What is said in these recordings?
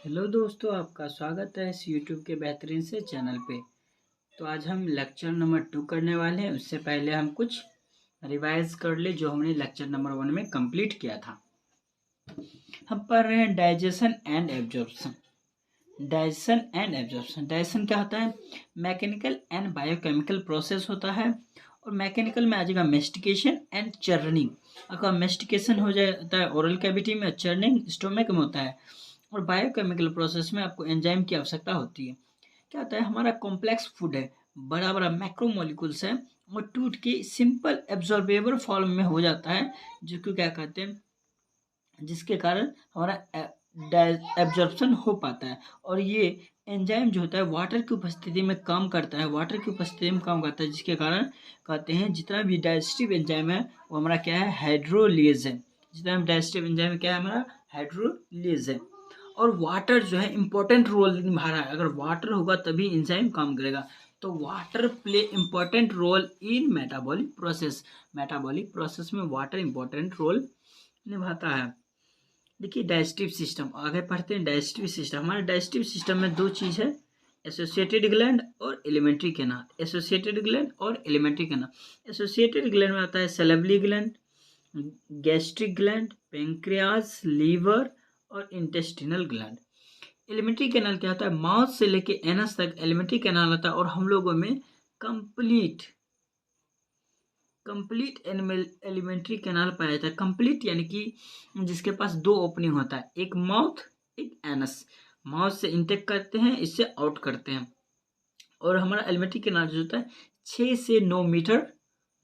Hello दोस्तों, आपका स्वागत है इस यूट्यूब के बेहतरीन से चैनल पे। तो आज हम लेक्चर नंबर 2 करने वाले हैं। उससे पहले हम कुछ रिवाइज कर ले जो हमने लेक्चर नंबर 1 में कंप्लीट किया था। हम पढ़ रहे हैं digestion and absorption. Digestion and absorption, digestion क्या होता है? मैकेनिकल एंड बायोकेमिकल प्रोसेस होता है। और मैकेनिकल में आ जाएगा मेस्टिकेशन एंड चर्निंग। आपका मेस्टिकेशन हो जाता है ओरल कैविटी में, चर्निंग स्टोमक में होता है। और बायोकेमिकल प्रोसेस में आपको एंजाइम की आवश्यकता होती है। क्या होता है? हमारा कॉम्प्लेक्स फूड है, बड़ा बड़ा मैक्रोमोलिकुल्स है, और टूट के सिंपल एब्जॉर्बेबल फॉर्म में हो जाता है, जो कि क्या कहते हैं, जिसके कारण हमारा एब्जॉर्प्शन हो पाता है। और ये एंजाइम जो होता है वाटर की उपस्थिति में काम करता है, वाटर की उपस्थिति में काम करता है, जिसके कारण कहते हैं जितना भी डाइजेस्टिव एंजाइम है वो हमारा क्या है, हाइड्रोलिएज है। जितना भी डाइजेस्टिव एंजाइम क्या है, हमारा हाइड्रोलिएज है। और वाटर जो है इंपॉर्टेंट रोल निभा रहा है। अगर वाटर होगा तभी एंजाइम काम करेगा। तो water play important role in metabolic process. Metabolic process में वाटर इंपॉर्टेंट रोल निभाता है। देखिए डाइजेस्टिव सिस्टम, आगे पढ़ते हैं। डाइजेस्टिव सिस्टम, हमारे डाइजेस्टिव सिस्टम में दो चीज़ है, एसोसिएटेड ग्लैंड और एलिमेंट्री कैनाल। एसोसिएटेड ग्लैंड और एलिमेंट्री कैनाल। एसोसिएटेड ग्लैंड में आता है salivary gland, gastric gland, pancreas, liver और इंटेस्टिनल ग्लैंड। एलिमेंट्री कैनाल क्या होता है? माउथ से लेके एनस तक एलिमेंट्री कैनाल होता है। और हम लोगों में कंप्लीट कंप्लीट एलिमेंट्री कैनाल पाया जाता है। कंप्लीट यानी कि जिसके पास दो ओपनिंग होता है, एक माउथ एक एनस। माउथ से इनटेक करते हैं, इससे आउट करते हैं। और हमारा एलिमेंट्री कैनाल जो होता है 6 से 9 मीटर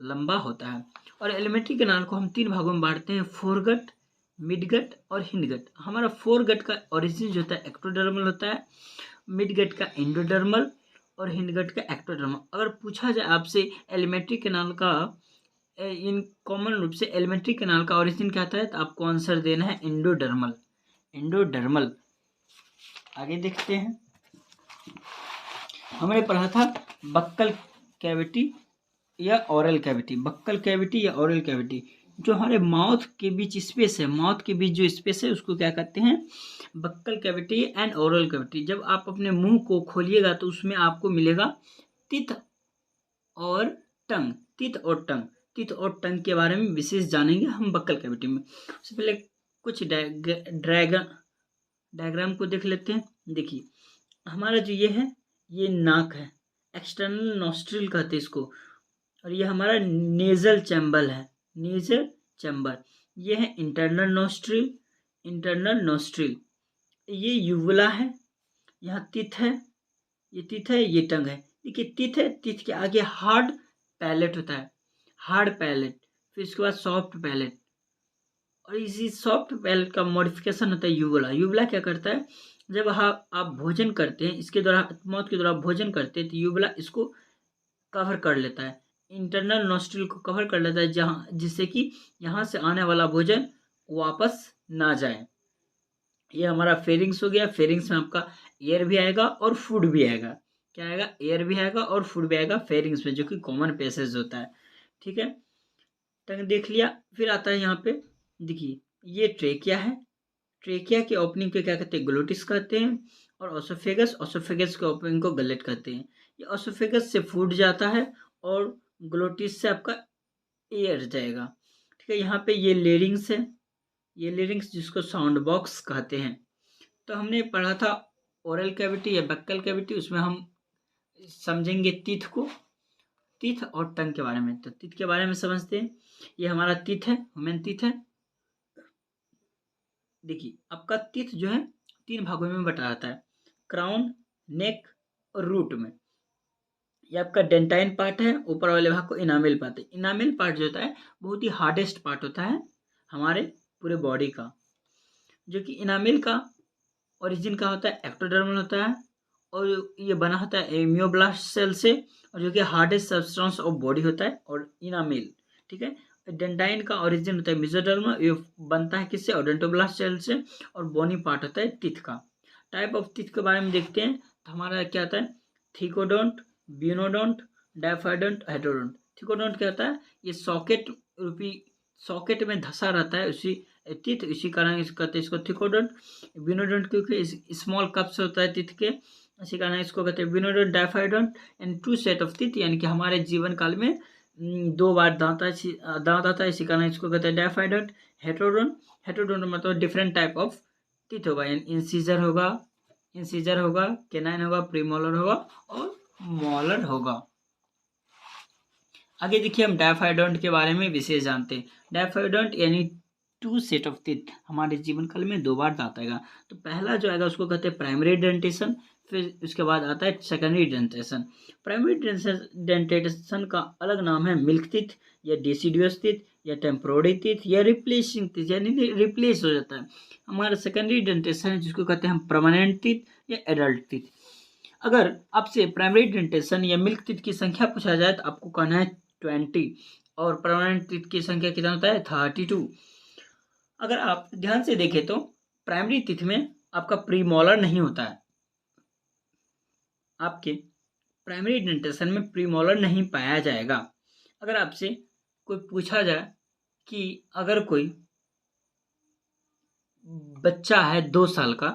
लंबा होता है। और एलिमेंट्री कैनाल को हम तीन भागों में बांटते हैं, फोरगट, मिडगट और हिंडगट। हमारा फोरगट का ओरिजिन जो होता है एक्टोडर्मल होता है, मिडगट का एंडोडर्मल और हिंडगट का एक्टोडर्मल। अगर पूछा जाए आपसे एलिमेंट्री कैनाल का इन कॉमन रूप से एलिमेंट्री कैनाल का ओरिजिन क्या था, तो आपको आंसर देना है एंडोडर्मल। एंडोडर्मल। आगे देखते हैं। हमने पढ़ा था बक्कल कैविटी या ओरल कैविटी। बक्कल कैविटी या ओरल कैविटी, जो हमारे माउथ के बीच स्पेस है, माउथ के बीच जो स्पेस है उसको क्या कहते हैं, buccal cavity and oral cavity. जब आप अपने मुंह को खोलिएगा तो उसमें आपको मिलेगा टीथ और टंग। टीथ और टंग, टीथ और टंग के बारे में विशेष जानेंगे हम बक्कल कैविटी में। उससे पहले कुछ डायग्राम को देख लेते हैं। देखिए हमारा जो ये है, ये नाक है, एक्सटर्नल नॉस्ट्रिल कहते हैं इसको। और ये हमारा नेजल चैम्बर है, नेजल चैम्बर। ये है इंटरनल नॉस्ट्रिल, इंटरनल नॉस्ट्रिल। ये यूवुला है, यहाँ टीथ है, ये टीथ है, ये टंग है। देखिए टीथ है, टीथ के आगे हार्ड पैलेट होता है, हार्ड पैलेट। फिर इसके बाद सॉफ्ट पैलेट, और इसी सॉफ्ट पैलेट का मॉडिफिकेशन होता है यूवुला। यूवुला क्या करता है, जब आप भोजन करते हैं, इसके द्वारा मौत के द्वारा भोजन करते हैं, तो यूवुला इसको कवर कर लेता है, इंटरनल नॉस्ट्रिल को कवर कर लेता है, जहाँ जिससे कि यहाँ से आने वाला भोजन वापस ना जाए। ये हमारा फेरिंग्स हो गया। फेरिंग्स में आपका एयर भी आएगा और फूड भी आएगा। क्या आएगा? एयर भी आएगा और फूड भी आएगा फेरिंग्स में, जो कि कॉमन पैसेज होता है। ठीक है, टंग देख लिया। फिर आता है यहाँ पे, देखिए ये ट्रेकिया है। ट्रेकिया के ओपनिंग को क्या कहते हैं, ग्लोटिस कहते हैं। और ओसोफेगस, ओसोफेगस के ओपनिंग को गलेट कहते हैं। ये ओसोफेगस से फूड जाता है और ग्लोटिस से आपका एयर जाएगा। ठीक है, यहाँ पे ये लेरिंग्स है, ये लेरिंग्स जिसको साउंड बॉक्स कहते हैं। तो हमने पढ़ा था ओरल कैविटी या बक्कल कैविटी, उसमें हम समझेंगे टीथ को, टीथ और टंग के बारे में। तो टीथ के बारे में समझते हैं। ये हमारा टीथ है, ह्यूमन टीथ है। देखिए आपका टीथ जो है तीन भागों में बटा जाता है, क्राउन, नेक और रूट में। ये आपका डेंटाइन पार्ट है, ऊपर वाले भाग को इनामेल पार्ट है। इनामेल पार्ट जो होता है बहुत ही हार्डेस्ट पार्ट होता है हमारे पूरे बॉडी का, जो कि इनामेल का ओरिजिन का होता है एक्टोडर्मल होता है। और ये बना होता है एमियोब्लास्ट सेल से, और जो कि हार्डेस्ट सब्सटेंस ऑफ बॉडी होता है, और इनामेल। ठीक है, डेंटाइन का ओरिजिन होता है मेसोडर्मा, ये बनता है किससे, ओडोंटोब्लास्ट सेल से। और बोनी पार्ट होता है टीथ का। टाइप ऑफ टीथ के बारे में देखते हैं, तो हमारा क्या होता है, थिकोडोंट, ब्यूनोडोंट, डायफाइडोंट, हेटेरोडोंट। थिकोडोंट क्या होता है, ये सॉकेट रूपी, सॉकेट में धंसा रहता है, उसी टीथ, इसी कारण इसको कहते हैं इसको थिकोडोंट। विनोडोंट क्योंकि स्मॉल कप से होता है टीथ के, इसी कारण इसको कहते हैं विनोडोंट। Diphyodont and two set of teeth, यानी कि हमारे जीवन काल में 2 बार दांत आता है, इसी कारण इसको कहते हैं डायफाइडोंट। हेटेरोडोंट, हेटेरोडोंट मतलब डिफरेंट टाइप ऑफ टीथ होगा, यानी इंसीजर होगा, केनाइन होगा, प्रीमोलर होगा और मोलर होगा। आगे देखिए हम डायफाइडोंट के बारे में विशेष जानते हैं। डायफाइडोंट यानी 2 सेट ऑफ टीथ, हमारे जीवन काल में 2 बार दांत आएगा। तो पहला जो आएगा उसको कहते हैं प्राइमरी डेंटेशन, फिर उसके बाद आता है सेकेंडरी डेंटेशन। प्राइमरी डेंटेशन का अलग नाम है मिल्क टीथ या डिसिडियस टीथ या टेम्पोररी टीथ या रिप्लेसिंग टीथ, यानी रिप्लेस हो जाता है। हमारा सेकेंडरी डेंटेशन है जिसको कहते हैं हम परमानेंट टीथ या एडल्ट टीथ। अगर आपसे प्राइमरी डेंटेशन या मिल्क टीथ की संख्या पूछा जाए तो आपको कहना है 20, और परमानेंट टीथ की संख्या कितना होता है 32। अगर आप ध्यान से देखें तो प्राइमरी टीथ में आपका प्रीमोलर नहीं होता है, आपके प्राइमरी डेंटेशन में प्रीमोलर नहीं पाया जाएगा। अगर आपसे कोई पूछा जाए कि अगर कोई बच्चा है 2 साल का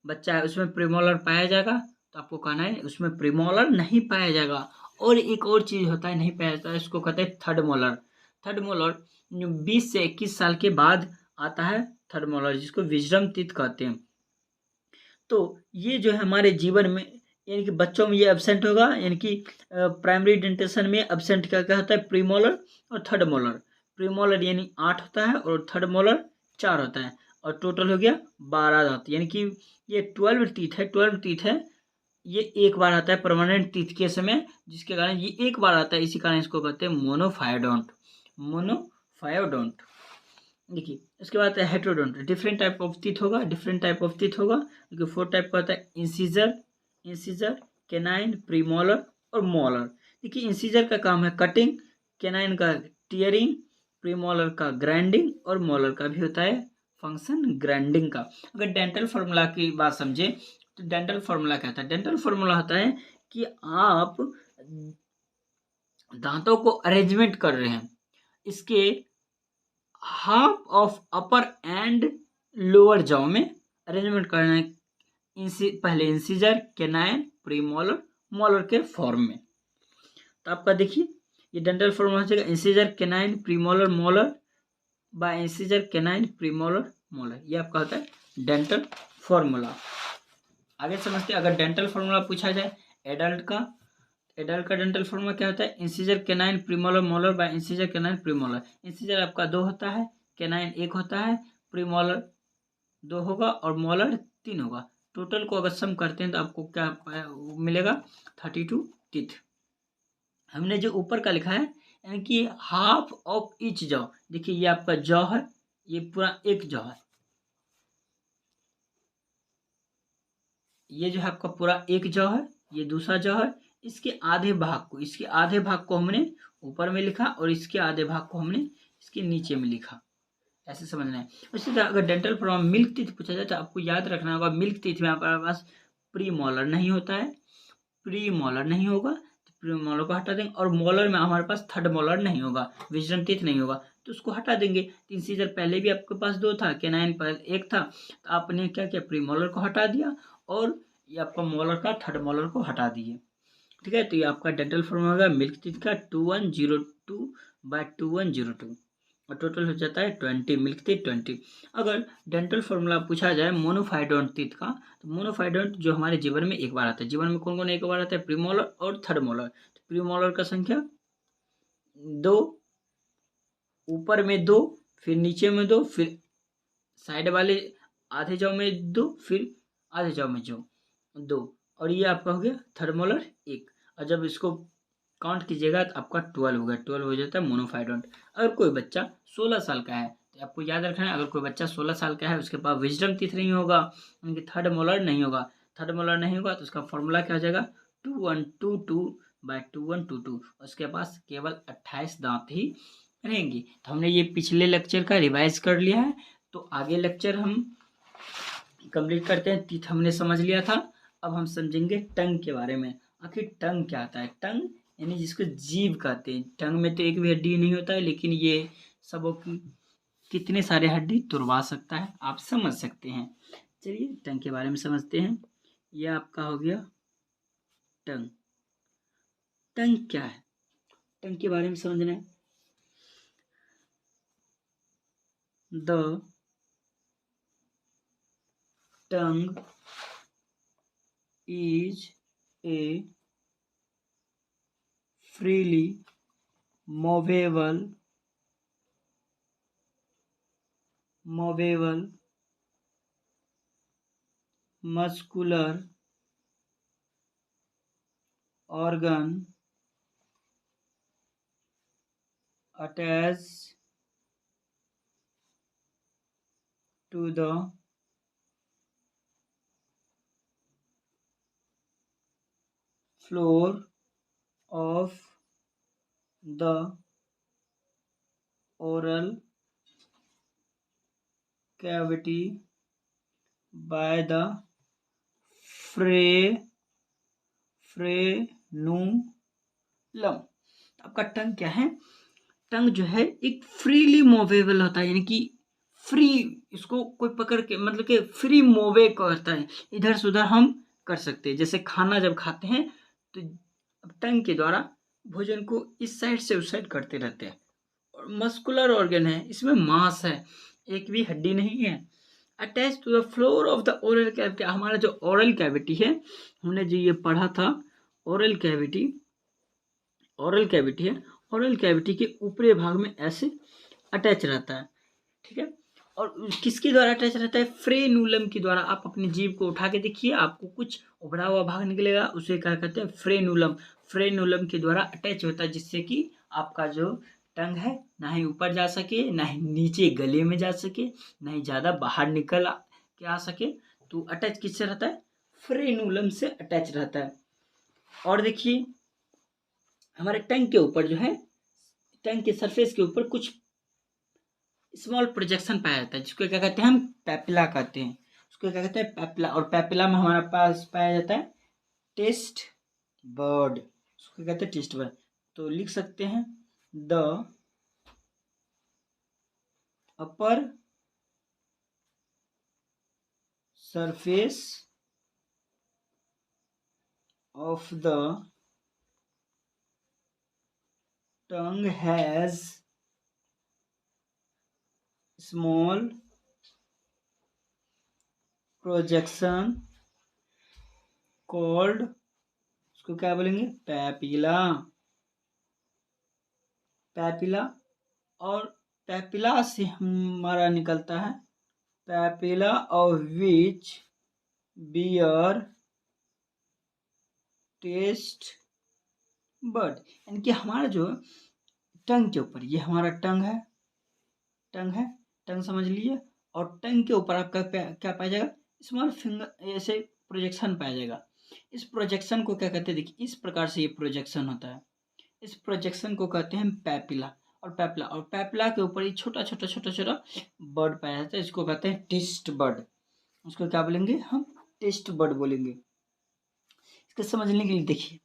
बच्चा है, उसमें प्रीमोलर पाया जाएगा, तो आपको कहना है उसमें प्रीमोलर नहीं पाया जाएगा। और एक और चीज़ होता है नहीं पाया जाता है, इसको कहते हैं थर्ड मोलर। थर्ड मोलर 20 से 21 साल के बाद आता है थर्ड मोलर, जिसको विजडम टीथ कहते हैं। तो ये जो है हमारे जीवन में, यानी कि बच्चों में ये एब्सेंट होगा, यानी कि प्राइमरी डेंटेशन में एब्सेंट क्या क्या होता है, प्रीमोलर और थर्ड मोलर। प्रीमोलर यानी 8 होता है और थर्ड मोलर 4 होता है, और टोटल हो गया 12 दांत, यानी कि ये 12 टीथ है। ये एक बार आता है परमानेंट टीथ के समय, जिसके कारण ये एक बार आता है, इसी कारण इसको कहते हैं मोनोफायोडोंट। देखिए उसके बाद आता है heterodont, different type of teeth होगा, देखिए 4 टाइप का होता है, इंसीजर, केनाइन, प्रीमोलर और मोलर। देखिए इंसीजर का काम है कटिंग, केनाइन का टीयरिंग, प्रीमोलर का ग्राइंडिंग और मोलर का भी होता है फंक्शन ग्राइंडिंग का। अगर डेंटल फार्मूला की बात समझे तो डेंटल फार्मूला क्या होता है, डेंटल फार्मूला होता है कि आप दांतों को अरेंजमेंट कर रहे हैं, इसके half of upper and lower jaw में अरेंजमेंट करना है, पहले इंसीजर, केनाइन, प्रीमोलर, मोलर के फॉर्म में। तो आपका देखिए ये डेंटल फॉर्मूला हो जाएगा incisor, canine, premolar, molar by incisor, canine, premolar, molar. ये आपका होता है डेंटल फॉर्मूला। आगे समझते हैं, अगर डेंटल फॉर्मूला पूछा जाए एडल्ट का डेंटल फॉर्मूला क्या होता है, incisor, canine, premolar, molar by incisor, canine, premolar. Incisor आपका 2 होता है, केनाइन 1 होता है, प्रीमोलर 2 होगा और मोलर 3 होगा। टोटल को अगर सम करते हैं तो आपको क्या मिलेगा 32 टीथ। हमने जो ऊपर का लिखा है यानी कि हाफ ऑफ ईच जॉ, देखिए ये आपका जॉ है, ये पूरा एक जॉ है, ये जो है आपका पूरा एक जॉ है, ये दूसरा जॉ है। इसके आधे भाग को हमने ऊपर में लिखा और इसके आधे भाग को हमने इसके नीचे में लिखा, ऐसे समझना है। उसी तरह अगर डेंटल फॉर्म मिल्क टीथ पूछा जाए तो आपको याद रखना होगा मिल्क टीथ में आपके पास प्रीमोलर नहीं होता है, प्रीमोलर नहीं होगा तो प्रीमोलर को हटा देंगे, और मोलर में हमारे पास थर्ड मोलर नहीं होगा, विजडम टीथ नहीं होगा, तो उसको हटा देंगे। तो इंसीजर पहले भी आपके पास 2 था, केनाइन पहले 1 था, तो आपने क्या किया प्रीमोलर को हटा दिया और ये आपका मोलर का थर्ड मोलर को हटा दिए। ठीक है, तो ये आपका डेंटल फॉर्मूला होगा मिल्क टीथ का 2102/2102, और टोटल हो जाता है 20, मिल्क टीथ 20। अगर डेंटल फॉर्मूला पूछा जाए मोनोफाइडोंट टीथ का, तो मोनोफाइडोंट जो हमारे जीवन में एक बार आता है, जीवन में कौन कौन एक बार आता है, प्रीमोलर और थर्ड मोलर। तो प्रीमोलर का संख्या 2, ऊपर में 2, फिर नीचे में 2, फिर साइड वाले आधे जॉ में 2, फिर आधे जॉ में 2, और ये आपका हो गया थर्ड मोलर 1। और जब इसको काउंट कीजिएगा तो आपका 12 होगा, 12 हो जाता है मोनोफाइडोंट। अगर कोई बच्चा 16 साल का है तो आपको याद रखना है, अगर कोई बच्चा 16 साल का है उसके पास विजडम टीथ नहीं होगा, उनकी थर्ड मोलर नहीं होगा, तो उसका फॉर्मूला क्या हो जाएगा 2122/2122, उसके पास केवल 28 दांत ही रहेंगी। तो हमने ये पिछले लेक्चर का रिवाइज कर लिया है, तो आगे लेक्चर हम कंप्लीट करते हैं। टीथ हमने समझ लिया था, अब हम समझेंगे टंग के बारे में। आखिर टंग क्या आता है, टंग यानी जिसको जीभ कहते हैं। टंग में तो एक भी हड्डी नहीं होता है, लेकिन ये सबों की कितने सारे हड्डी तुड़वा सकता है, आप समझ सकते हैं। चलिए टंग के बारे में समझते हैं। यह आपका हो गया टंग। टंग क्या है, टंग के बारे में समझना है। The tongue is a freely movable muscular organ attached to the floor of the oral cavity by the frenulum. आपका टंग क्या है, टंग जो है एक फ्रीली मूवेबल होता है, यानी कि फ्री, इसको कोई पकड़ के मतलब कि फ्री मूवे करता है, इधर से उधर हम कर सकते हैं। जैसे खाना जब खाते हैं तो टंग के द्वारा भोजन को इस साइड से उस साइड करते रहते हैं। और मस्कुलर ऑर्गन है, इसमें मांस है, एक भी हड्डी नहीं है। Attach to the floor of the oral cavity, हमारा जो ओरल कैविटी है, हमने जो ये पढ़ा था ओरल कैविटी है, ओरल कैविटी के ऊपरी भाग में ऐसे अटैच रहता है, ठीक है। और किसके द्वारा अटैच रहता है, फ्रेनुलम के द्वारा। आप अपनी जीभ को उठा के देखिए, आपको कुछ उभरा हुआ भाग निकलेगा, उसे क्या कहते हैं, फ्रेनुलम। फ्रेनुलम के द्वारा अटैच होता है, जिससे कि आपका जो टंग है ना ही ऊपर जा सके, ना ही नीचे गले में जा सके, ना ही ज़्यादा बाहर निकल के आ सके। तो अटैच किससे रहता है, फ्रेनुलम से अटैच रहता है। और देखिए हमारे टंग के ऊपर जो है, टंग के सरफेस के ऊपर कुछ स्मॉल प्रोजेक्शन पाया जाता है, जिसको क्या कहते हैं, हम पैपिला कहते हैं। उसको क्या कहते हैं, पैपिला। और पैपिला में हमारे पास पाया जाता है टेस्ट बर्ड, उसको कहते हैं टेस्ट बर्ड। तो लिख सकते हैं the upper surface of the tongue has small projection called, उसको क्या बोलेंगे, पैपिला। पैपिला, और पैपिला से हमारा निकलता है papilla of which bear taste bud. यानी कि हमारा जो टंग के ऊपर, ये हमारा टंग है, टंग समझ लीजिए। और टंग के ऊपर आपका क्या पाया जाएगा, स्मॉल फिंगर ऐसे प्रोजेक्शन पाया जाएगा। इस प्रोजेक्शन को क्या कहते हैं, देखिए इस प्रकार से ये प्रोजेक्शन होता है, इस प्रोजेक्शन को कहते हैं पैपिला। और पैपिला के ऊपर ये छोटा छोटा बर्ड पाया जाता है, इसको कहते हैं टेस्ट बर्ड। उसको क्या बोलेंगे, हम टेस्ट बर्ड बोलेंगे। इसको समझने के लिए देखिए,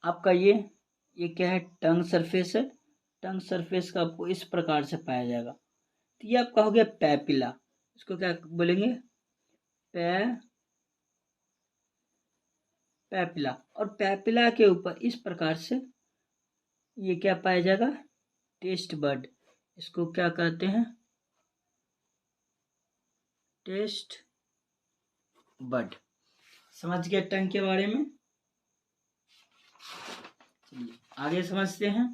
आपका ये क्या है, टंग सरफेस है। टंग सरफेस का आपको इस प्रकार से पाया जाएगा। तो ये आपका हो गया पैपिला, इसको क्या बोलेंगे, पैपिला। और पैपिला के ऊपर इस प्रकार से ये क्या पाया जाएगा, टेस्ट बर्ड। इसको क्या कहते हैं, टेस्ट बर्ड। समझ गए टंग के बारे में। चलिए आगे समझते हैं।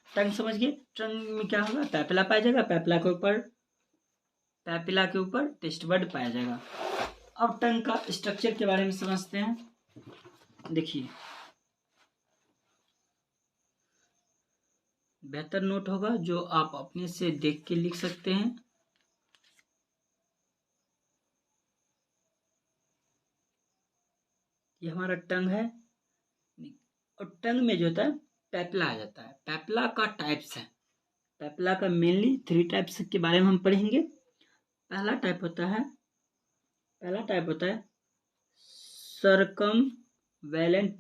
टंग समझ गए, टंग में क्या होगा, पैपिला पाया जाएगा, पैपिला के ऊपर टेस्ट बर्ड पाया जाएगा। अब टंग का स्ट्रक्चर के बारे में समझते हैं। देखिए बेहतर नोट होगा जो आप अपने से देख के लिख सकते हैं। ये हमारा टंग है, और टंग में जो होता है पैपिला आ जाता है। पैपिला का टाइप्स है, पैपिला का मेनली 3 टाइप्स के बारे में हम पढ़ेंगे। पहला टाइप होता है सर्कमवैलेंट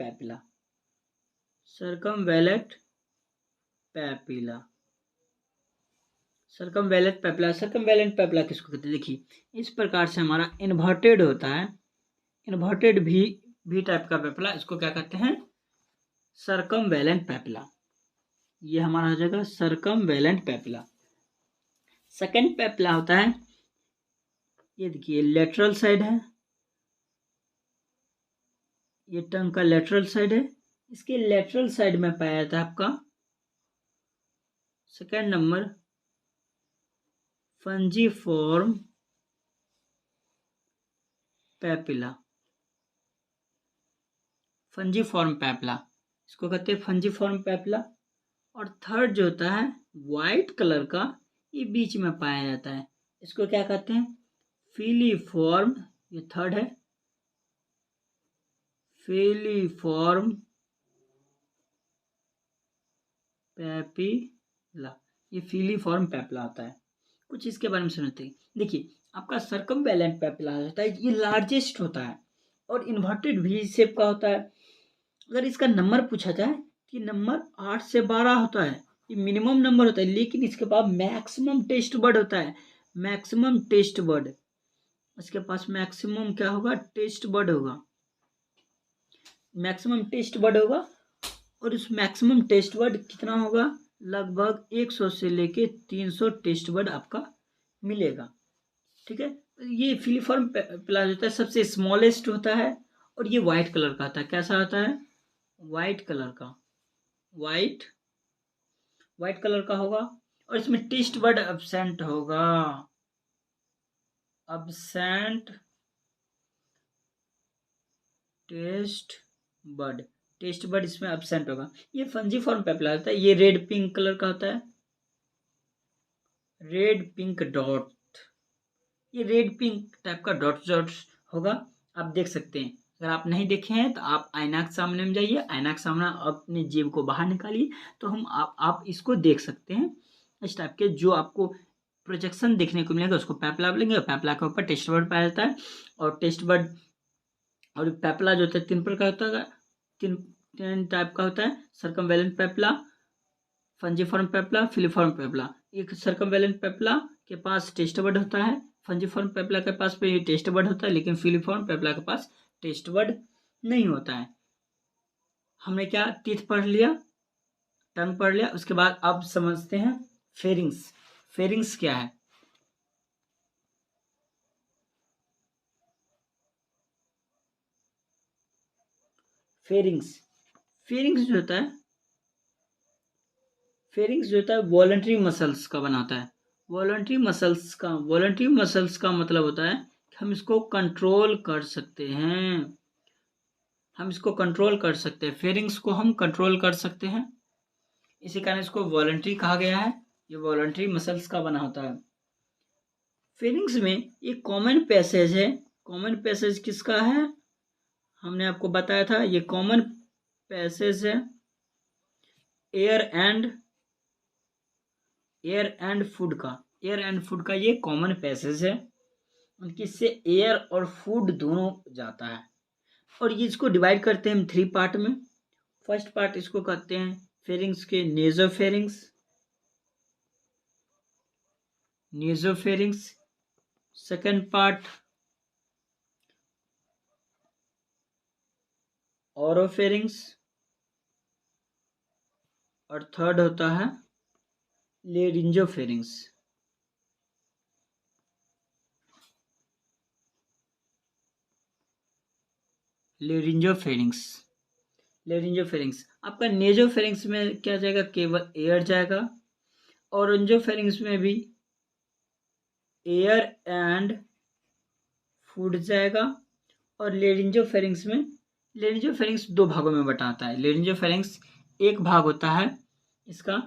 पैपिला। सर्कमवैलेंट पेप्ला, सर्कमवैलेंट पेप्ला किसको कहते हैं? देखिए इस प्रकार से हमारा इन्वर्टेड होता है, इन्वर्टेड भी टाइप का पेप्ला, इसको क्या कहते हैं? सर्कमवैलेंट पेप्ला। ये हमारा हो जाएगा सर्कमवैलेंट पेप्ला। सेकंड पेप्ला होता है, ये देखिए लेटरल साइड है, ये टंग का लेटरल साइड है, इसके लेटरल साइड में पाया जाता है आपका सेकंड नंबर फंजीफॉर्म पेपिला, फंजीफॉर्म पेप्ला, इसको कहते हैं फंजीफॉर्म पेप्ला। और थर्ड जो होता है वाइट कलर का, ये बीच में पाया जाता है, इसको क्या कहते हैं? फिलीफॉर्म, ये थर्ड है, फिलीफॉर्म पेपिला, ये फिलीफॉर्म पेप्ला होता है। कुछ इसके बारे में सुनते हैं। देखिए आपका सर्कमवैलेंट पेप्ला होता है, ये लार्जेस्ट होता है और इन्वर्टेड वी शेप का होता है। अगर इसका नंबर पूछा जाए कि नंबर 8 से 12 होता है, ये मिनिमम नंबर होता है, लेकिन इसके पास मैक्सिमम टेस्ट बर्ड होता है, मैक्सिमम टेस्ट बर्ड, इसके पास मैक्सिमम क्या होगा? टेस्ट बर्ड होगा, मैक्सिमम टेस्ट बर्ड होगा। और इस मैक्सिमम टेस्ट वर्ड कितना होगा? लगभग 100 से लेके 300 टेस्ट वर्ड आपका मिलेगा। ठीक है, ये फिलीफॉर्म प्लाज होता है, सबसे स्मॉलेस्ट होता है और ये वाइट कलर का होता है। कैसा होता है? वाइट कलर का, वाइट कलर का होगा और इसमें टेस्ट वर्ड एब्सेंट होगा, एब्सेंट टेस्ट बर्ड इसमें एब्सेंट होगा। ये फंजीफॉर्म पेप्ला होता है, ये रेड पिंक कलर का होता है, रेड पिंक डॉट, ये रेड पिंक टाइप का डॉट्स होगा, आप देख सकते हैं। अगर आप नहीं देखे हैं तो आप आईना के सामने में जाइए, आईना के सामने अपनी जेब को बाहर निकालिए तो आप इसको देख सकते हैं। इस टाइप के जो आपको प्रोजेक्शन देखने को मिलेगा उसको पेप्ला बोलेंगे, और पेप्ला के ऊपर टेस्ट बर्ड पाया जाता है। और टेस्ट बर्ड और पेप्ला जो होता है 3 प्रकार होता है, तीन टाइप का होता है, सर्कमवैलेंट पेप्ला, फंजीफॉर्म पेप्ला, फिलीफॉर्म पेप्ला। एक सर्कमवैलेंट पेप्ला के पास टेस्ट बर्ड होता है, फंजीफॉर्म पेप्ला के पास पे टेस्ट बर्ड होता है, लेकिन फिलीफॉर्म पेप्ला के पास टेस्ट बर्ड नहीं होता है। हमने क्या टीथ पढ़ लिया, टंग पढ़ लिया, उसके बाद अब समझते हैं फेरिंग्स। फेरिंग्स क्या है? फेरिंग्स, फेरिंग्स जो होता है, फेरिंग्स जो होता है वॉलंटरी मसल्स का बना होता है। वॉलंटरी मसल्स का मतलब होता है कि हम इसको कंट्रोल कर सकते हैं, हम इसको कंट्रोल कर सकते हैं, फेरिंग्स को हम कंट्रोल कर सकते हैं, इसी कारण इसको वॉलंटरी कहा गया है। ये वॉलंटरी मसल्स का बना होता है। फेरिंग्स में एक कॉमन पैसेज है, कॉमन पैसेज किसका है? हमने आपको बताया था, ये कॉमन पैसेज है एयर एंड फूड का, एयर एंड फूड का ये कॉमन पैसेज है, किससे? एयर और फूड दोनों जाता है। और ये इसको डिवाइड करते हैं हम 3 पार्ट में। फर्स्ट पार्ट इसको कहते हैं फेरिंग्स के नेजोफेरिंग्स, सेकंड पार्ट ओरोफेरिंग्स, और थर्ड होता है लेरिंजोफेरिंग्स। लेरिंजोफेरिंग्स आपका नेजोफेरिंग्स में क्या जाएगा? केवल एयर जाएगा। ओरेंजोफेरिंग्स में भी एयर एंड फूड जाएगा। और लेरिंजोफेरिंग्स 2 भागों में बटाता है। लेरिंजोफेरिंग्स एक भाग होता है इसका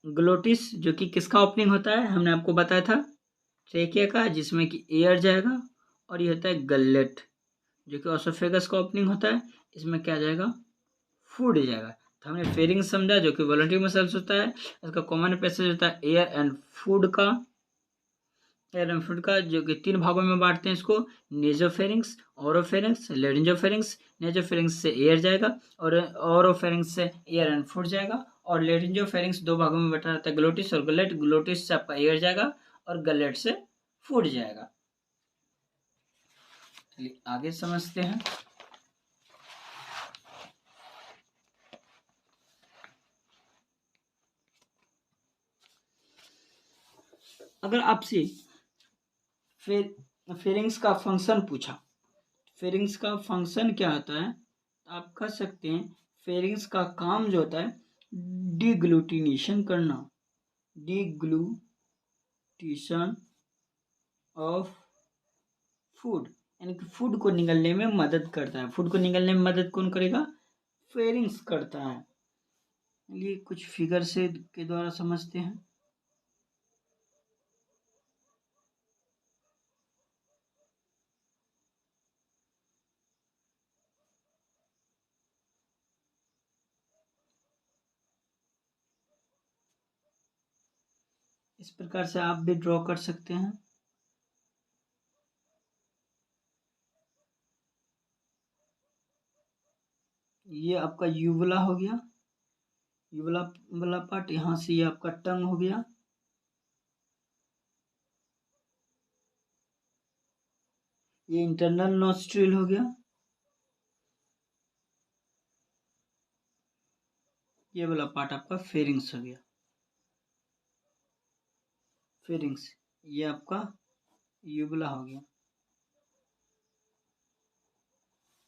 ग्लोटिस जो कि किसका ओपनिंग होता है? हमने आपको बताया था ट्रेकिया का, जिसमें कि एयर जाएगा। और ये होता है गलेट जो कि ओसोफेगस का ओपनिंग होता है, इसमें क्या जाएगा? फूड जाएगा। तो हमने फेरिंग्स समझा जो कि वॉलंटरी मसल्स होता है, इसका कॉमन पैसेज होता है एयर एंड फूड का। एयर एंड फूड का, जो कि 3 भागों में बांटते हैं इसको, नेजोफेरिंक्स, ओरोफेरिंक्स, लेरिंजोफेरिंक्स। नेजोफेरिंक्स से एयर जाएगा और ओरोफेरिंक्स से एयर एंड फूड जाएगा, और लेरिंजोफेरिंक्स 2 भागों में बटा रहता है, ग्लोटिस और गलेट। ग्लोटिस से आपका एयर जाएगा और गलेट से फूड जाएगा। चलिए आगे समझते हैं। अगर आपसे फेरिंग्स का फंक्शन पूछा, फेरिंग्स का फंक्शन क्या होता है, तो आप कह सकते हैं फेरिंग्स का काम जो होता है डिग्लूटिनेशन करना, डिग्लूटिशन ऑफ फूड, यानी कि फूड को निगलने में मदद करता है। फूड को निगलने में मदद कौन करेगा? फेरिंग्स करता है। ये कुछ फिगर से के द्वारा समझते हैं। इस प्रकार से आप भी ड्रॉ कर सकते हैं। ये आपका यूवला हो गया, यूवला वाला पार्ट, यहाँ से ये आपका टंग हो गया, ये इंटरनल नॉस्ट्रिल हो गया, ये वाला पार्ट आपका फेरिंग्स हो गया। फेरिंग्स, ये आपका यूबला हो गया,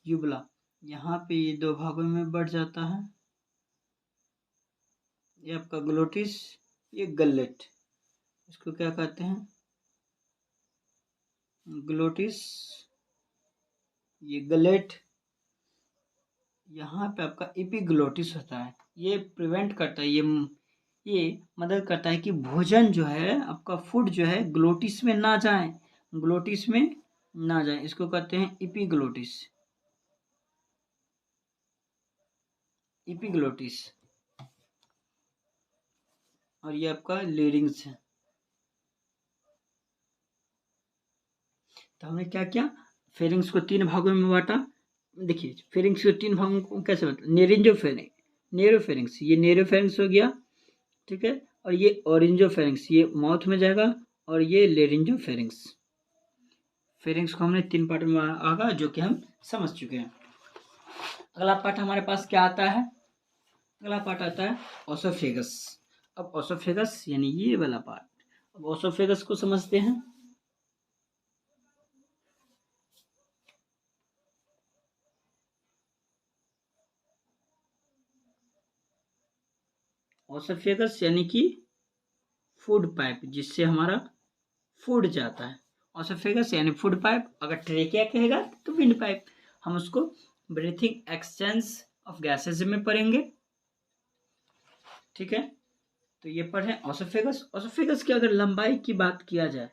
यूबला। यहाँ पे ये 2 भागों में बढ़ जाता है, ये आपका ग्लोटिस, ये गलेट। इसको क्या कहते हैं? ग्लोटिस, ये गलेट। यहाँ पे आपका एपिग्लोटिस होता है। ये प्रिवेंट करता है, ये मदद करता है कि भोजन जो है आपका, फूड जो है ग्लोटिस में ना जाए, ग्लोटिस में ना जाए। इसको कहते हैं एपिग्लोटिस, एपिग्लोटिस। और ये आपका लेरिंग्स है। तो हमने क्या किया, फेरिंग्स को 3 भागों में बांटा। देखिए फेरिंग्स को 3 भागों को कैसे बांटा, नेरिंजोफेरिंग, नेरोफेरिंग्स, ये नेरोफेरिंग्स हो गया, ठीक है। और ये ऑरेंजोफेरिंग्स, ये माउथ में जाएगा, और ये लेरिंजोफेरिंग्स। फेरिंग्स को हमने 3 पार्ट में आगा, जो कि हम समझ चुके हैं। अगला पार्ट हमारे पास क्या आता है? अगला पार्ट आता है ओसोफेगस। अब ओसोफेगस यानी ये वाला पार्ट, अब ओसोफेगस को समझते हैं। ओसोफेगस यानी कि फूड पाइप, जिससे हमारा फूड जाता है। ओसोफेगस यानी फूड पाइप। अगर ट्रेकिया कहेगा तो विंड पाइप। हम उसको ब्रीथिंग एक्सचेंज ऑफ गैसेज में पढ़ेंगे, ठीक है। तो ये पढ़े ओसोफेगस। ओसोफेगस की अगर लंबाई की बात किया जाए,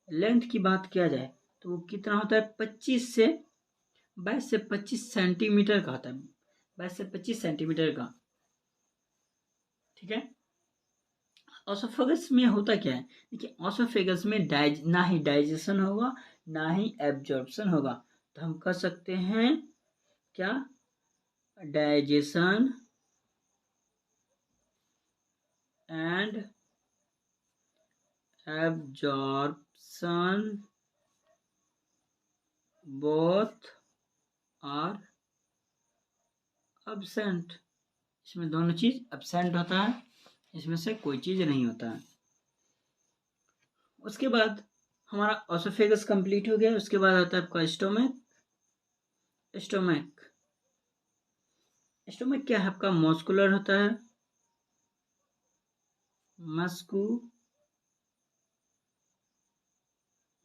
लेंथ की बात किया जाए, तो वो कितना होता है? 22 से 25 सेंटीमीटर का होता है, 22 से 25 सेंटीमीटर का, ठीक है। ऑसोफेगस में होता क्या है? देखिए ऑसोफेगस में ना ही डाइजेशन होगा, ना ही एब्जॉर्प्शन होगा। तो हम कह सकते हैं क्या? Digestion and absorption both are absent. इसमें दोनों चीज एब्सेंट होता है, इसमें से कोई चीज नहीं होता है। उसके बाद हमारा ऑसोफेगस कंप्लीट हो गया। उसके बाद आता है आपका स्टोमक। स्टोमक, स्टोमक क्या है आपका? मस्कुलर होता है,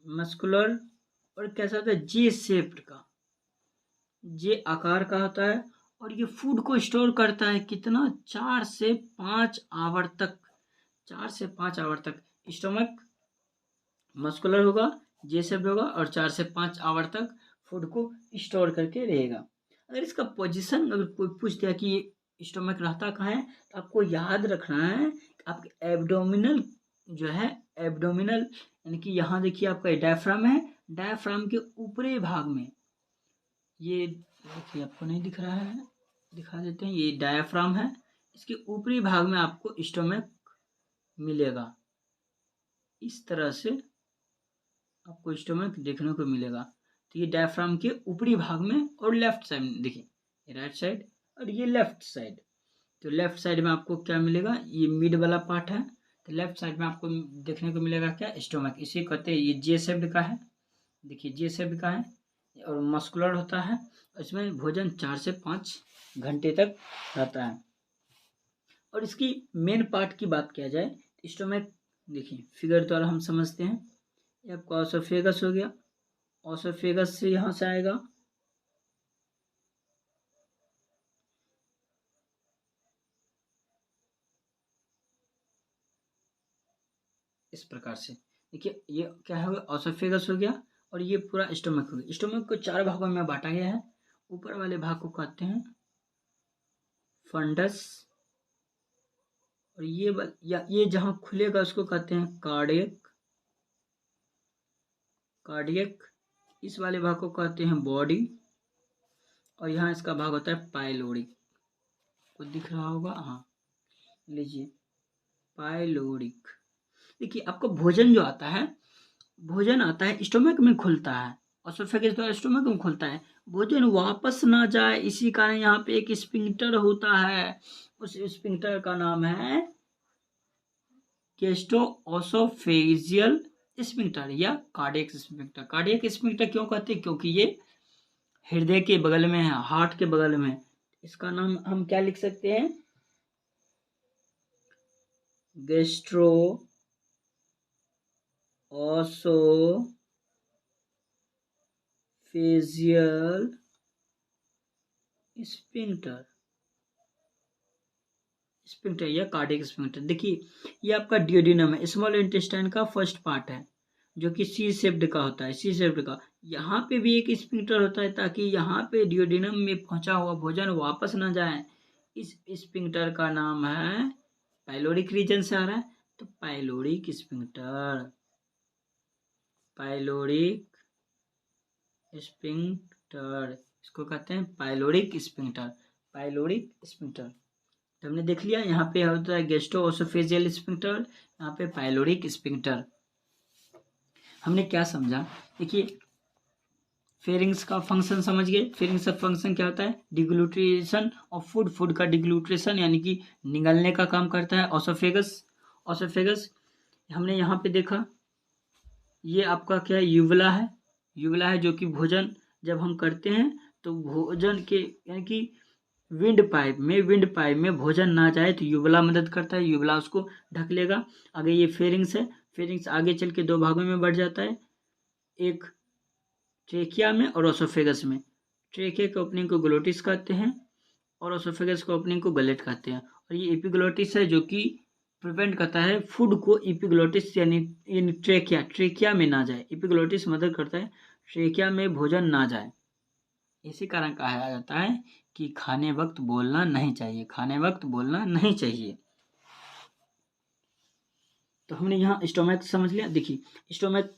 मस्कुलर। और कैसा होता है? जे शेप्ड का, जे आकार का होता है। और ये फूड को स्टोर करता है कितना? 4 से 5 आवर तक, 4 से 5 आवर तक। स्टोमक मस्कुलर होगा, जे शेप्ड होगा, और 4 से 5 आवर तक फूड को स्टोर करके रहेगा। अगर इसका पोजीशन अगर कोई पूछ दिया कि ये स्टोमक रहता कहाँ है, तो आपको याद रखना है कि आपके एब्डोमिनल जो है एब्डोमिनल, यानी कि यहाँ देखिए आपका डायफ्राम है, डायफ्राम के ऊपरी भाग में, ये देखिए आपको नहीं दिख रहा है, दिखा देते हैं, ये डायफ्राम है, इसके ऊपरी भाग में आपको स्टोमक मिलेगा। इस तरह से आपको स्टोमक देखने को मिलेगा। तो ये डायफ्राम के ऊपरी भाग में और लेफ्ट साइड में, देखिए राइट साइड और ये लेफ्ट साइड। तो लेफ्ट साइड में आपको क्या मिलेगा, ये मिड वाला पार्ट है, तो लेफ्ट साइड में आपको देखने को मिलेगा क्या, स्टोमक। इसे कहते हैं, ये जे शेप्ड का है, देखिए जे शेप्ड का है और मस्कुलर होता है। इसमें भोजन 4 से 5 घंटे तक रहता है। और इसकी मेन पार्ट की बात किया जाए, स्टोमक देखिए फिगर द्वारा हम समझते हैं। ये आपका ऑसोफेगस हो गया, ऑसोफेगस से यहाँ से आएगा, इस प्रकार से देखिए, ये क्या होगा, ऑसोफेगस हो गया और ये पूरा स्टोमक हो गया। स्टोमक को 4 भागों में बांटा गया है। ऊपर वाले भाग को कहते हैं फंडस, और ये जहाँ खुलेगा उसको कहते हैं कार्डियक, कार्डियक। इस वाले भाग को कहते हैं बॉडी, और यहाँ इसका भाग होता है पाइलोरिक। कुछ दिख रहा होगा, हाँ लीजिए, पाइलोरिक। देखिए आपको भोजन जो आता है, भोजन आता है स्टोमक में खुलता है, ऑसोफेगस द्वारा स्टोमक में खुलता है, भोजन वापस ना जाए, इसी कारण यहाँ पे एक स्फिंक्टर होता है। उस स्फिंक्टर का नाम है गैस्ट्रोओसोफेजियल स्फिंक्टर या कार्डियक स्फिंक्टर। कार्डियक स्फिंक्टर क्यों कहते हैं, क्योंकि ये हृदय के बगल में है, हार्ट के बगल में। इसका नाम हम क्या लिख सकते हैं, गैस्ट्रो ओसोफेजियल स्फिंक्टर, स्फिंक्टर या कार्डियक स्फिंक्टर। देखिए ये आपका डियोडिनम है, स्मॉल इंटेस्टाइन का फर्स्ट पार्ट है, जो कि सी शेप्ड का होता है, सी शेप्ड का। यहाँ पे भी एक स्फिंक्टर होता है, ताकि यहाँ पे डियोडिनम में पहुंचा हुआ भोजन वापस ना जाए। इस स्फिंक्टर का नाम है, पाइलोरिक रीजन से आ रहा है, तो पाइलोरिक स्फिंक्टर, पाइलोरिक स्फिंक्टर, इसको कहते हैं पाइलोरिक स्फिंक्टर, पाइलोरिक स्फिंक्टर। तो हमने देख लिया, यहाँ पे होता है गैस्ट्रो ओसोफेजियल स्फिंक्टर, यहाँ पे पाइलोरिक स्फिंक्टर। हमने क्या समझा, देखिए फेरिंग्स का फंक्शन समझ गए। फेरिंग्स का फंक्शन क्या होता है, डिग्लूट्रेशन ऑफ फूड, फूड का डिग्लूट्रेशन यानी कि निगलने का काम करता है ऑसोफेगस। ऑसोफेगस हमने यहाँ पे देखा, ये आपका क्या है, यूवला है, यूवला है, जो कि भोजन जब हम करते हैं तो भोजन के यानी कि विंड पाइप में भोजन ना जाए तो यूवला मदद करता है, यूवला उसको ढक लेगा। आगे ये फेरिंग्स है, फेरिंग्स आगे चल के 2 भागों में बढ़ जाता है, एक ट्रेकिया में और ओसोफेगस में। ट्रेकिया के ओपनिंग को ग्लोटिस कहते हैं और ओसोफेगस के ओपनिंग को गलेट कहते हैं। और ये एपिग्लोटिस है, जो कि प्रिवेंट करता है फूड को एपिग्लोटिस यानी ट्रेकिया में ना जाए। एपिग्लोटिस मदद करता है ट्रेकिया में भोजन ना जाए। इसी कारण कहा जाता है कि खाने वक्त बोलना नहीं चाहिए, खाने वक्त बोलना नहीं चाहिए। तो हमने यहाँ स्टोमक समझ लिया। देखिए स्टोमक,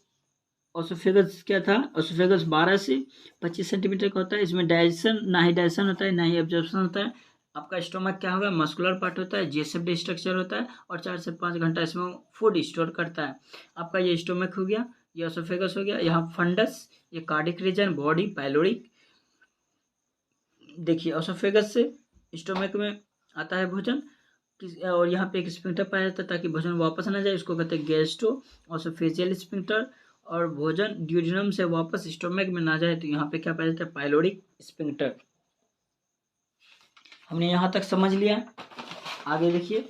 ओसोफेगस क्या था, ओसोफेगस 12 से 25 सेंटीमीटर का होता है। इसमें डाइजेशन, ना ही डाइजेशन होता है ना ही एब्जॉर्प्शन होता है। आपका स्टोमक क्या होगा, मस्कुलर पार्ट होता है, जे शेप्ड स्ट्रक्चर होता है और 4 से 5 घंटा इसमें फूड स्टोर करता है। आपका ये स्टोमक हो गया, ये ओसोफेगस हो गया, यहाँ फंडस, ये कार्डिक रीजन, बॉडी, पाइलोरिक। देखिए ओसोफेगस से स्टोमक में आता है भोजन, और यहाँ पे एक स्फिंक्टर पाया जाता है ताकि भोजन वापस ना जाए, इसको कहते हैं गैस्ट्रो ओसोफेजियल स्फिंक्टर। और भोजन ड्यूडिनम से वापस स्टोमक में ना जाए तो यहाँ पे क्या पाया जाता है, पाइलोरिक स्फिंक्टर। हमने यहाँ तक समझ लिया। आगे देखिए,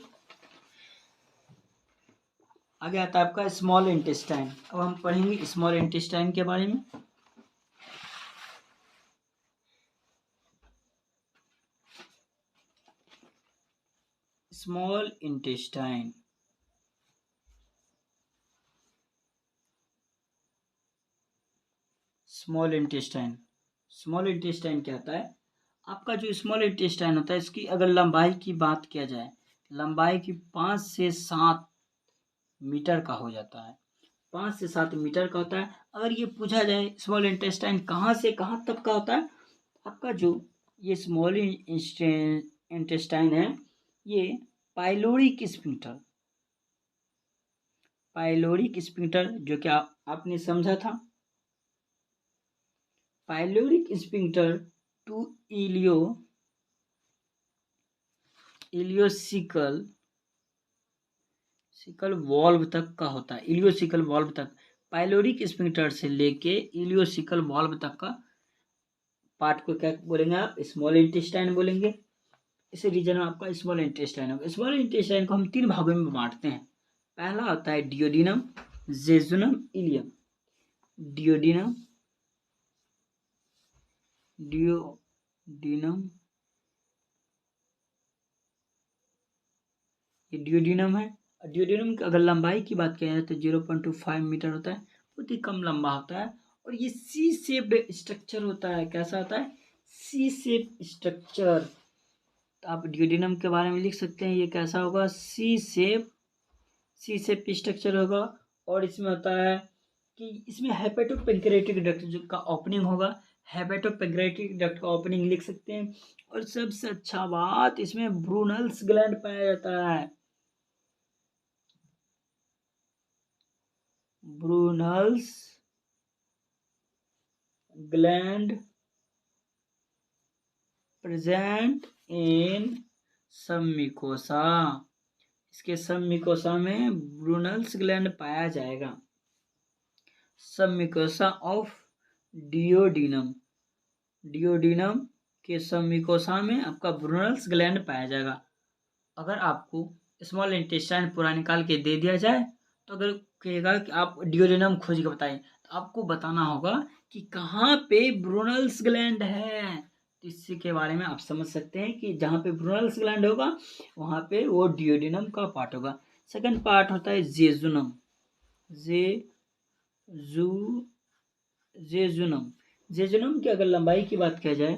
आगे आता है आपका स्मॉल इंटेस्टाइन। अब हम पढ़ेंगे स्मॉल इंटेस्टाइन के बारे में। Small intestine, small intestine, small intestine क्या होता है, आपका जो स्मॉल इंटेस्टाइन होता है, इसकी अगर लंबाई की बात किया जाए, लंबाई की 5 से 7 मीटर का हो जाता है, 5 से 7 मीटर का होता है। अगर ये पूछा जाए स्मॉल इंटेस्टाइन कहाँ से कहाँ तक का होता है, आपका जो ये स्मॉल इंटेस्टाइन है ये पाइलोरिक स्फिंक्टर, पाइलोरिक स्फिंक्टर जो कि आपने समझा था, pyloric sphincter to ileocecal valve तक का होता है, इलियोसिकल वॉल्व तक, पाइलोरिक स्फिंक्टर से लेके इलियोसिकल वॉल्व तक का पार्ट को क्या बोलेंगे आप, स्मॉल इंटेस्टाइन बोलेंगे। इस रीजन में आपका स्मॉल इंटेस्टाइन होगा। स्मॉल इंटेस्टाइन को हम 3 भागों में बांटते हैं। पहला होता है डियोडिनम, जेजुनम, इलियम। डियोडिनम, ये डियोडिनम है। डियोडिनम की अगर लंबाई की बात किया जाए तो 0.25 मीटर होता है, बहुत ही कम लंबा होता है और ये सी शेप्ड स्ट्रक्चर होता है। कैसा होता है, सी शेप स्ट्रक्चर। तो आप डियोडिनम के बारे में लिख सकते हैं, ये कैसा होगा, सी शेप स्ट्रक्चर होगा। और इसमें होता है कि इसमें हेपेटोपेंक्रेटिक डक्ट का ओपनिंग होगा, हेपेटोपेंक्रेटिक डक्ट का ओपनिंग लिख सकते हैं। और सबसे अच्छा बात, इसमें ब्रूनल्स ग्लैंड पाया जाता है, ब्रूनल्स ग्लैंड प्रेजेंट इन सब मिकोसा। इसके सब मिकोसा में ब्रूनल्स ग्लैंड पाया जाएगा। सब मिकोसा ऑफ डियोडिनम, डियोडिनम के सब मिकोसा में आपका ब्रूनल्स ग्लैंड पाया जाएगा। अगर आपको स्मॉल इंटेस्टाइन पूरा निकाल के दे दिया जाए तो अगर कहेगा कि आप डियोडिनम खोज के बताएं, तो आपको बताना होगा कि कहाँ पे ब्रूनल्स ग्लैंड है। तो इसी के बारे में आप समझ सकते हैं कि जहाँ पे ब्रूनल्स ग्लैंड होगा वहाँ पे वो डियोडिनम का पार्ट होगा। सेकंड पार्ट होता है जेजुनम, जेजुनम की अगर लंबाई की बात किया जाए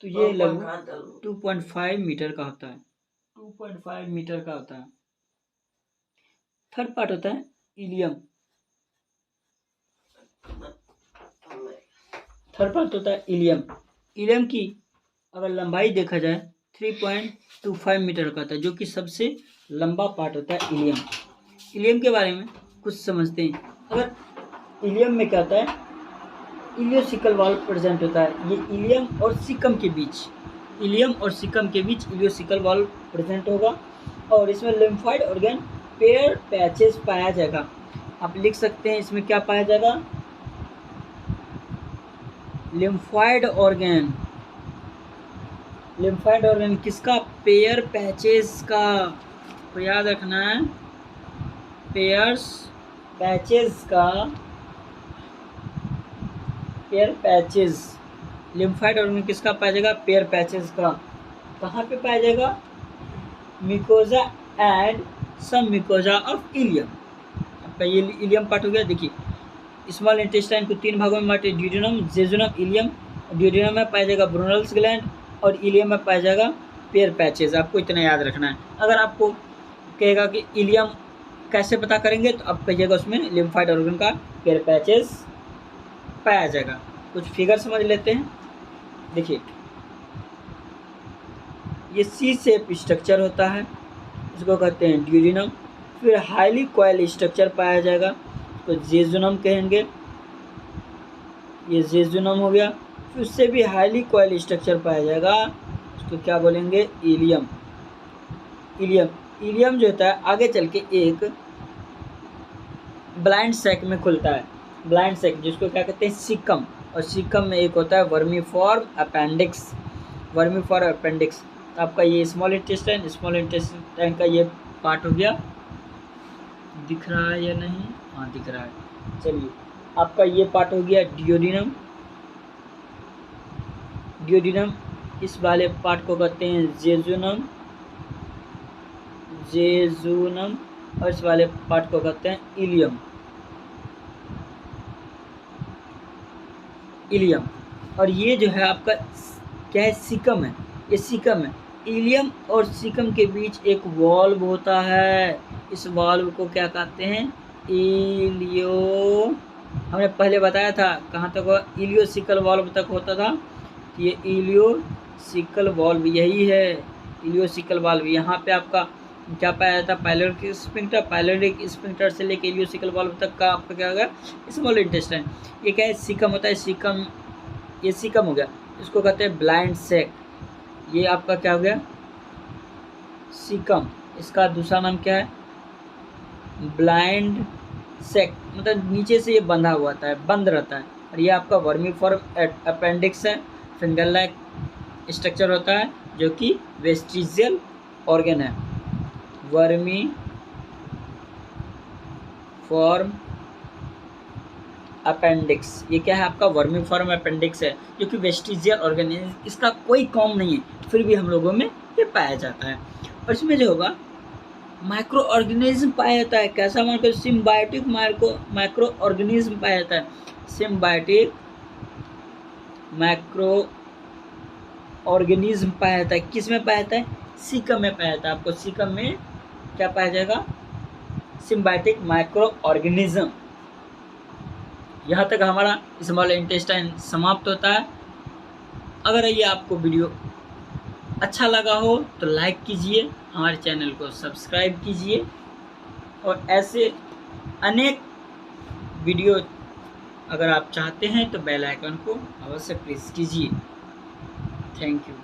तो ये लगभग 2.5 मीटर का होता है, 2.5 मीटर का होता है। थर्ड पार्ट होता है इलियम, इलियम की अगर लंबाई देखा जाए 3.25 मीटर का होता है, जो कि सबसे लंबा पार्ट होता है इलियम। इलियम के बारे में कुछ समझते हैं। अगर इलियम में क्या होता है, इलियोसिकल वाल्व प्रेजेंट होता है। ये इलियम और सिकम के बीच, इलियोसिकल वाल्व प्रेजेंट होगा और इसमें लिम्फाइड ऑर्गन पेयर पैचेस पाया जाएगा। आप लिख सकते हैं इसमें क्या पाया जाएगा, लिम्फाइड ऑर्गन किसका, पेयर पैचेस का। तो याद रखना है, पेयर पैचेस, लिम्फाइड ऑर्गन किसका पाया जाएगा, पेयर पैचेस का। कहाँ पे पाया जाएगा, मिकोजा एंड सब मिकोजा ऑफ इलियम। आपका ये इलियम पार्ट हो गया। देखिए स्मॉल इंटेस्टाइन को 3 भागों में बांटे, डियोडिनम, जेजुनम, इलियम। डियोडिनम में पाया जाएगा ब्रूनल्स ग्लैंड और इलियम में पाया जाएगा पेयर पैचेस। आपको इतना याद रखना है। अगर आपको कहेगा कि इलियम कैसे पता करेंगे, तो आप कहिएगा उसमें लिम्फाइड ऑर्गन का पेयर पैचेस पाया जाएगा। कुछ फिगर समझ लेते हैं। देखिए ये सी शेप स्ट्रक्चर होता है, इसको कहते हैं डियोडिनम। फिर हाईली कॉइल स्ट्रक्चर पाया जाएगा तो जेजुनम कहेंगे, ये जेजुनम हो गया। फिर उससे भी हाईली कॉइल स्ट्रक्चर पाया जाएगा, उसको क्या बोलेंगे, इलियम। इलियम जो होता है आगे चल के एक ब्लाइंड सैक में खुलता है, ब्लाइंड सैक जिसको क्या कहते हैं, सिकम। और सिकम में एक होता है वर्मीफॉर्म अपेंडिक्स। तो आपका ये स्मॉल इंटेस्टाइन का ये पार्ट हो गया। दिख रहा है या नहीं, हाँ दिख रहा है। चलिए आपका ये पार्ट हो गया डियोडिनम। इस वाले पार्ट को कहते हैं जेजुनम, और इस वाले पार्ट को कहते हैं इलियम। और ये जो है आपका क्या है, सिकम है, ये सिकम है। इलियम और सिकम के बीच एक वॉल्व होता है, इस वाल्व को क्या कहते हैं? इलियो, हमने पहले बताया था कहाँ तक हुआ, इलियोसिकल वाल्व तक होता था। ये इलियोसिकल वाल्व यही है, इलियोसिकल वाल्व। यहाँ पे आपका क्या पाया जाता है? Pyloric sphincter. पायलोरिक स्फिंक्टर से लेके इलियोसिकल वाल्व तक का आपका क्या हो गया? Small intestine. ये क्या है? सीकम होता है, सीकम, ये सीकम हो गया। इसको कहते हैं ब्लाइंड सैक। ये आपका क्या हो गया? सीकम। इसका दूसरा नाम क्या है? ब्लाइंड सैक, मतलब नीचे से ये बंधा हुआ था, बंद रहता है। और ये आपका वर्मीफॉर्म अपेंडिक्स है, फिंगर लाइक स्ट्रक्चर होता है, जो कि वेस्टिजियल ऑर्गन है। वर्मी फॉर्म अपेंडिक्स, ये क्या है आपका? वर्मी फॉर्म अपेंडिक्स है, जो कि वेस्टिजियल ऑर्गन है। इसका कोई काम नहीं है, फिर भी हम लोगों में ये पाया जाता है। और इसमें जो होगा माइक्रो ऑर्गेनिज्म पाया जाता है। कैसा माइक्रो? सिम्बायोटिक माइक्रो ऑर्गेनिज्म पाया जाता है। सिम्बायोटिक माइक्रो ऑर्गेनिज्म पाया जाता है। किस में पाया जाता है? सीकम में पाया जाता है। आपको सीकम में क्या पाया जाएगा? Symbiotic micro organism. यहाँ तक हमारा स्मॉल इंटेस्टाइन समाप्त होता है। अगर ये आपको वीडियो अच्छा लगा हो तो लाइक कीजिए, हमारे चैनल को सब्सक्राइब कीजिए, और ऐसे अनेक वीडियो अगर आप चाहते हैं तो बेल आइकन को अवश्य प्रेस कीजिए। Thank you.